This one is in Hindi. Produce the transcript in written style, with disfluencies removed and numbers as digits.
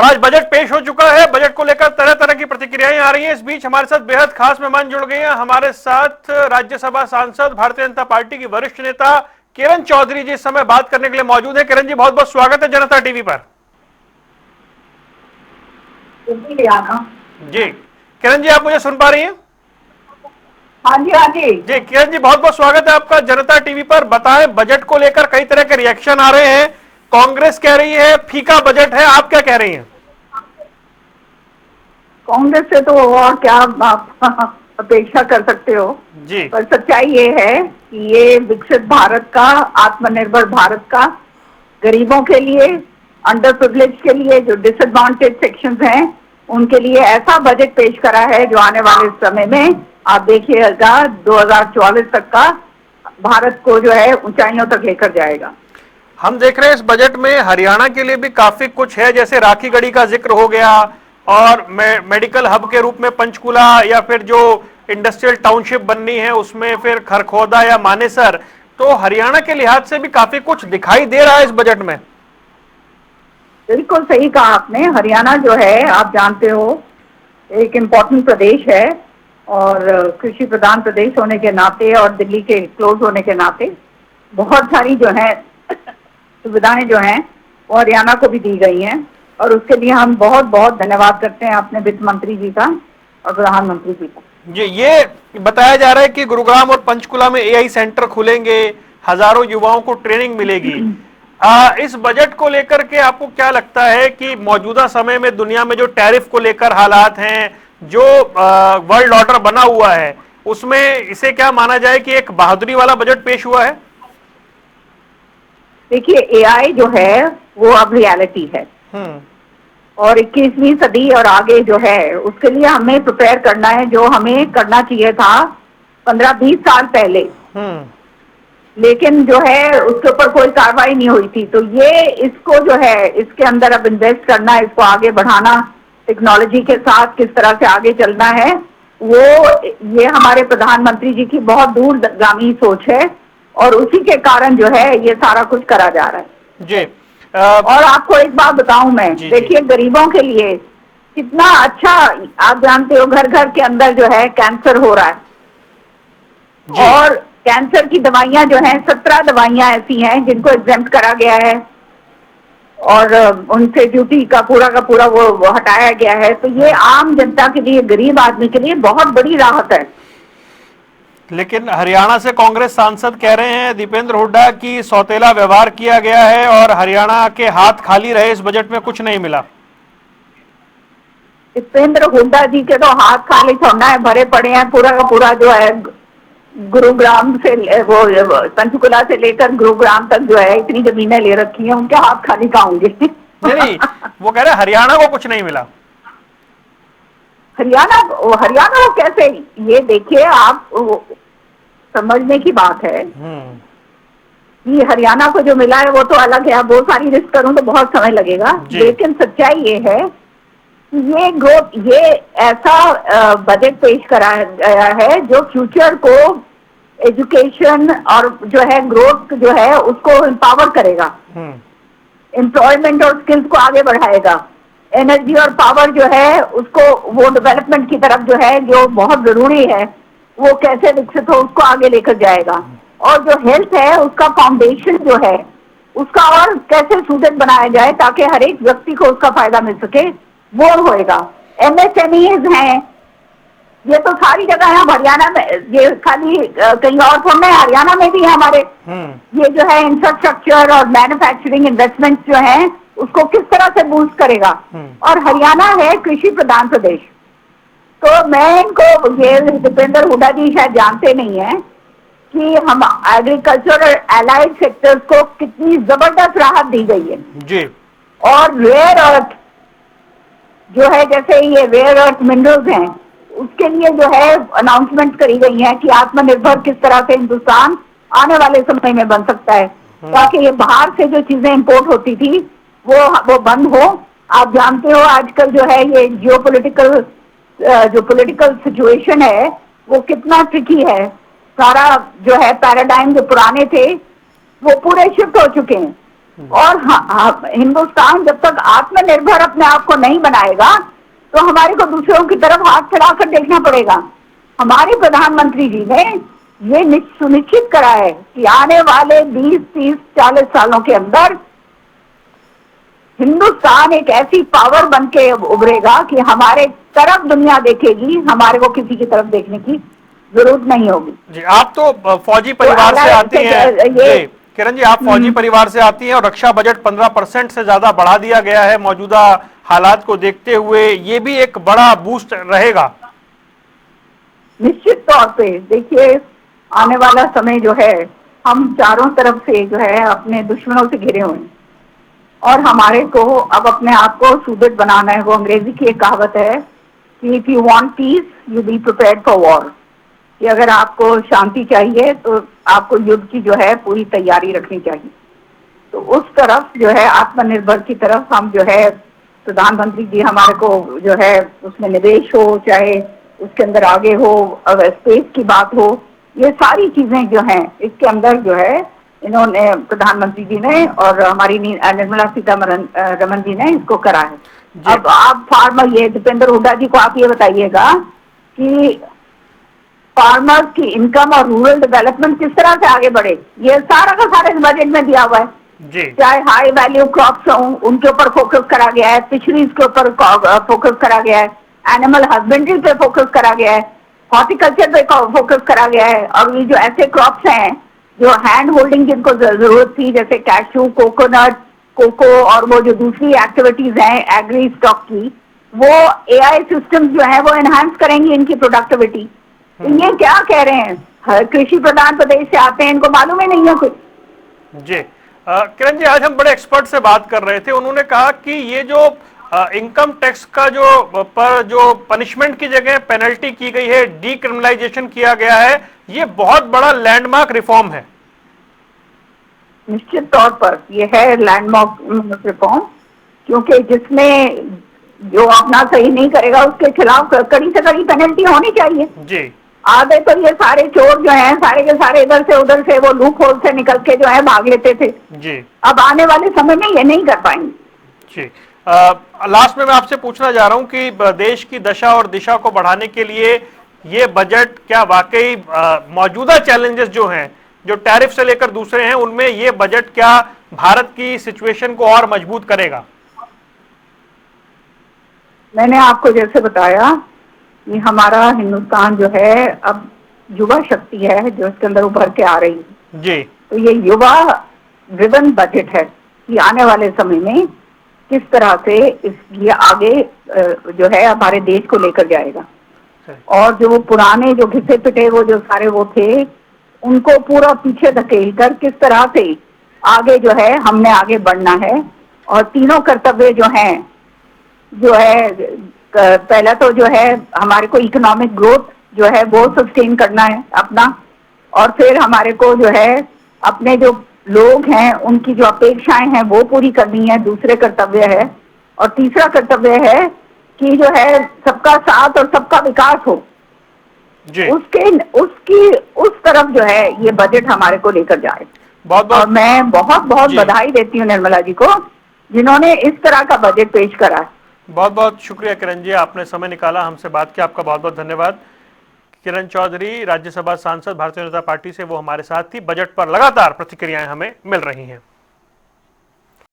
आज बजट पेश हो चुका है। बजट को लेकर तरह तरह की प्रतिक्रियाएं आ रही हैं। इस बीच हमारे साथ बेहद खास मेहमान जुड़ गए हैं। हमारे साथ राज्यसभा सांसद, भारतीय जनता पार्टी की वरिष्ठ नेता किरण चौधरी जी इस समय बात करने के लिए मौजूद है। किरण जी, बहुत बहुत स्वागत है जनता टीवी पर। जी किरण जी, आप मुझे सुन पा रही हैं? हाँ जी, हाँ जी। जी किरण जी, बहुत बहुत स्वागत है आपका जनता टीवी पर। बताएं, बजट को लेकर कई तरह के रिएक्शन आ रहे हैं। कांग्रेस कह रही है फीका बजट है, आप क्या कह रही हैं? कांग्रेस से तो और क्या आप अपेक्षा कर सकते हो। जी पर सच्चाई ये है कि ये विकसित भारत का, आत्मनिर्भर भारत का, गरीबों के लिए, अंडर प्रिविलेज के लिए, जो डिसएडवांटेज सेक्शंस हैं उनके लिए ऐसा बजट पेश करा है जो आने वाले समय में आप देखिएगा 2044 तक का भारत को जो है ऊंचाइयों तक लेकर जाएगा। हम देख रहे हैं इस बजट में हरियाणा के लिए भी काफी कुछ है, जैसे राखीगढ़ी का जिक्र हो गया और मेडिकल हब के रूप में पंचकुला, या फिर जो इंडस्ट्रियल टाउनशिप बननी है उसमें फिर खरखोदा या मानेसर। तो हरियाणा के लिहाज से भी काफी कुछ दिखाई दे रहा है इस बजट में। बिल्कुल सही कहा आपने। हरियाणा जो है आप जानते हो एक इम्पोर्टेंट प्रदेश है और कृषि प्रधान प्रदेश होने के नाते और दिल्ली के क्लोज होने के नाते बहुत सारी जो है सुविधाएं जो हैं वो हरियाणा को भी दी गई हैं और उसके लिए हम बहुत बहुत धन्यवाद करते हैं अपने वित्त मंत्री जी का और प्रधानमंत्री जी का। ये बताया जा रहा है कि गुरुग्राम और पंचकुला में एआई सेंटर खुलेंगे, हजारों युवाओं को ट्रेनिंग मिलेगी। इस बजट को लेकर के आपको क्या लगता है कि मौजूदा समय में दुनिया में जो टैरिफ को लेकर हालात हैं, जो वर्ल्ड ऑर्डर बना हुआ है, उसमें इसे क्या माना जाए कि एक बहादुरी वाला बजट पेश हुआ है? देखिए, एआई जो है वो अब रियलिटी है और 21वीं सदी और आगे जो है उसके लिए हमें प्रिपेयर करना है, जो हमें करना चाहिए था 15-20 साल पहले। लेकिन जो है उसके ऊपर कोई कार्रवाई नहीं हुई थी। तो ये इसको जो है इसके अंदर अब इन्वेस्ट करना, इसको आगे बढ़ाना, टेक्नोलॉजी के साथ किस तरह से आगे चलना है, वो ये हमारे प्रधानमंत्री जी की बहुत दूरगामी सोच है और उसी के कारण जो है ये सारा कुछ करा जा रहा है जी। और आपको एक बात बताऊं मैं, देखिए गरीबों के लिए कितना अच्छा, आप जानते हो घर घर के अंदर जो है कैंसर हो रहा है और कैंसर की दवाइयां जो हैं 17 दवाइयां ऐसी हैं जिनको एग्जेम्प्ट करा गया है और उनसे ड्यूटी का पूरा वो हटाया गया है। तो ये आम जनता के लिए, गरीब आदमी के लिए बहुत बड़ी राहत है। लेकिन हरियाणा से कांग्रेस सांसद कह रहे हैं दीपेंद्र हुड्डा की सौतेला व्यवहार किया गया है और हरियाणा के हाथ खाली रहे, इस बजट में कुछ नहीं मिला। दीपेंद्र हुड्डा जी के तो हाथ खाली थोड़ा है, भरे पड़े हैं। पूरा का पूरा जो है गुरुग्राम से वो पंचकुला से लेकर गुरुग्राम तक जो है इतनी जमीनें ले रखी हैं, उनके हाथ खाली कहाँ होंगे? नहीं, वो कह रहे हरियाणा को कुछ नहीं मिला। हरियाणा को कैसे? ये देखिए, आप समझने की बात है कि हरियाणा को जो मिला है वो तो अलग है। अब वो सारी लिस्ट करूं तो बहुत समय लगेगा, लेकिन सच्चाई ये है कि ये ग्रोथ, ये ऐसा बजट पेश करा गया है जो फ्यूचर को एजुकेशन और जो है ग्रोथ जो है उसको एम्पावर करेगा, एम्प्लॉयमेंट और स्किल्स को आगे बढ़ाएगा, एनर्जी और पावर जो है उसको, वो डेवलपमेंट की तरफ जो है जो बहुत जरूरी है वो कैसे विकसित हो उसको आगे लेकर जाएगा, और जो हेल्थ है उसका फाउंडेशन जो है उसका और कैसे सुदृढ़ बनाया जाए ताकि हर एक व्यक्ति को उसका फायदा मिल सके, वो होएगा। एमएसएमईज हैं, ये तो सारी जगह है हरियाणा में, ये खाली कहीं और थोड़ा है, हरियाणा में भी है हमारे। ये जो है इंफ्रास्ट्रक्चर और मैन्युफैक्चरिंग इन्वेस्टमेंट जो है उसको किस तरह से बूस्ट करेगा। और हरियाणा है कृषि प्रधान प्रदेश, तो मैं इनको, ये दीपेंद्र हुड्डा जी शायद जानते नहीं है कि हम एग्रीकल्चर और एलाइड सेक्टर्स को कितनी जबरदस्त राहत दी गई है जी। और रेयर अर्थ जो है, जैसे ये रेयर अर्थ मिनरल्स हैं, उसके लिए जो है अनाउंसमेंट करी गई है कि आत्मनिर्भर किस तरह से हिंदुस्तान आने वाले समय में बन सकता है, ताकि ये बाहर से जो चीजें इंपोर्ट होती थी वो बंद हो। आप जानते हो आजकल जो है ये जो पॉलिटिकल सिचुएशन है वो कितना ट्रिकी है। सारा जो है पैराडाइम जो पुराने थे वो पूरे शिफ्ट हो चुके हैं और हिंदुस्तान जब तक आत्मनिर्भर अपने आप को नहीं बनाएगा तो हमारे को दूसरों की तरफ हाथ फैलाकर देखना पड़ेगा। हमारे प्रधानमंत्री जी ने ये सुनिश्चित करा है कि आने वाले 20, 30, 40 सालों के अंदर हिंदुस्तान एक ऐसी पावर बन के उभरेगा कि हमारे तरफ दुनिया देखेगी, हमारे को किसी की तरफ देखने की जरूरत नहीं होगी। जी, आप तो फौजी परिवार से आती हैं जी किरण जी, आप फौजी परिवार से आती हैं और रक्षा बजट 15% से ज्यादा बढ़ा दिया गया है मौजूदा हालात को देखते हुए, ये भी एक बड़ा बूस्ट रहेगा। निश्चित तौर पे देखिए, आने वाला समय जो है हम चारों तरफ से जो है अपने दुश्मनों से घिरे हुए हैं और हमारे को अब अपने आप को सुदृढ़ बनाना है। वो अंग्रेजी की एक कहावत है कि if you want piece you be prepared for war, कि अगर आपको शांति चाहिए तो आपको युद्ध की जो है पूरी तैयारी रखनी चाहिए। तो उस तरफ जो है आत्मनिर्भर की तरफ हम जो है प्रधानमंत्री जी हमारे को जो है उसमें निवेश हो, चाहे उसके अंदर आगे हो, स्पेस की बात हो, ये सारी चीजें जो हैं इसके अंदर जो है इन्होंने प्रधानमंत्री जी ने और हमारी निर्मला सीतारमण जी ने इसको करा है। अब आप फार्मर, ये दीपेंद्र हुड्डा जी को आप ये बताइएगा कि फार्मर्स की इनकम और रूरल डेवलपमेंट किस तरह से आगे बढ़े, ये सारा का सारा इस बजट में दिया हुआ है जी। चाहे हाई वैल्यू क्रॉप्स हो उनके ऊपर फोकस करा गया है, फिशरीज के ऊपर फोकस करा गया है, एनिमल हस्बेंड्री पे फोकस करा गया है, हॉर्टिकल्चर पे फोकस करा गया है। और ये जो ऐसे क्रॉप्स हैं जो हैंड होल्डिंग जिनको जरूरत थी, जैसे कैशू, कोकोनट, कोको और वो जो दूसरी एक्टिविटीज हैं एग्री स्टॉक की, वो एआई सिस्टम जो है वो एनहांस करेंगी इनकी प्रोडक्टिविटी। ये क्या कह रहे हैं, कृषि प्रधान प्रदेश से आते हैं, इनको मालूम ही नहीं है कुछ जी। किरण जी, आज हम बड़े एक्सपर्ट से बात कर रहे थे, उन्होंने कहा कि ये जो इनकम टैक्स का जो पनिशमेंट की जगह पेनल्टी की गई है, डीक्रिमिनलाइजेशन किया गया है, ये बहुत बड़ा लैंडमार्क रिफॉर्म है। निश्चित तौर पर ये है लैंडमार्क रिफॉर्म, क्योंकि जिसमें जो अपना सही नहीं करेगा उसके खिलाफ कड़ी से कड़ी पेनल्टी होनी चाहिए जी। आगे तो ये सारे चोर जो हैं सारे के सारे इधर से उधर से वो लूप होल से निकल के जो है भाग लेते थे जी। अब आने वाले समय में ये नहीं कर पाएंगे जी। लास्ट में मैं आपसे पूछना जा रहा हूं कि देश की दशा और दिशा को बढ़ाने के लिए ये बजट क्या वाकई मौजूदा चैलेंजेस जो हैं, जो टैरिफ से लेकर दूसरे हैं, उनमें ये बजट क्या भारत की सिचुएशन को और मजबूत करेगा? मैंने आपको जैसे बताया कि हमारा हिंदुस्तान जो है अब युवा शक्ति है जो इसके अंदर उभर के आ रही है जी। तो ये युवा ड्रिवन बजट है कि आने वाले समय में किस तरह से ये आगे जो है हमारे देश को लेकर जाएगा, और जो पुराने जो घिसे पिटे वो जो सारे वो थे उनको पूरा पीछे धकेल कर किस तरह से आगे जो है हमने आगे बढ़ना है। और तीनों कर्तव्य जो हैं जो है, पहला तो जो है हमारे को इकोनॉमिक ग्रोथ जो है वो सस्टेन करना है अपना, और फिर हमारे को जो है अपने जो लोग हैं उनकी जो अपेक्षाएं हैं वो पूरी करनी है, दूसरे कर्तव्य है। और तीसरा कर्तव्य है कि जो है सबका साथ और सबका विकास हो जी। उसकी उस तरफ जो है ये बजट हमारे को लेकर जाए। और मैं बहुत बहुत बधाई देती हूँ निर्मला जी को जिन्होंने इस तरह का बजट पेश करा है। बहुत बहुत शुक्रिया किरण जी, आपने समय निकाला हमसे बात की, आपका बहुत बहुत धन्यवाद। किरण चौधरी राज्यसभा सांसद भारतीय जनता पार्टी से, वो हमारे साथ थी। बजट पर लगातार प्रतिक्रियाएं हमें मिल रही हैं।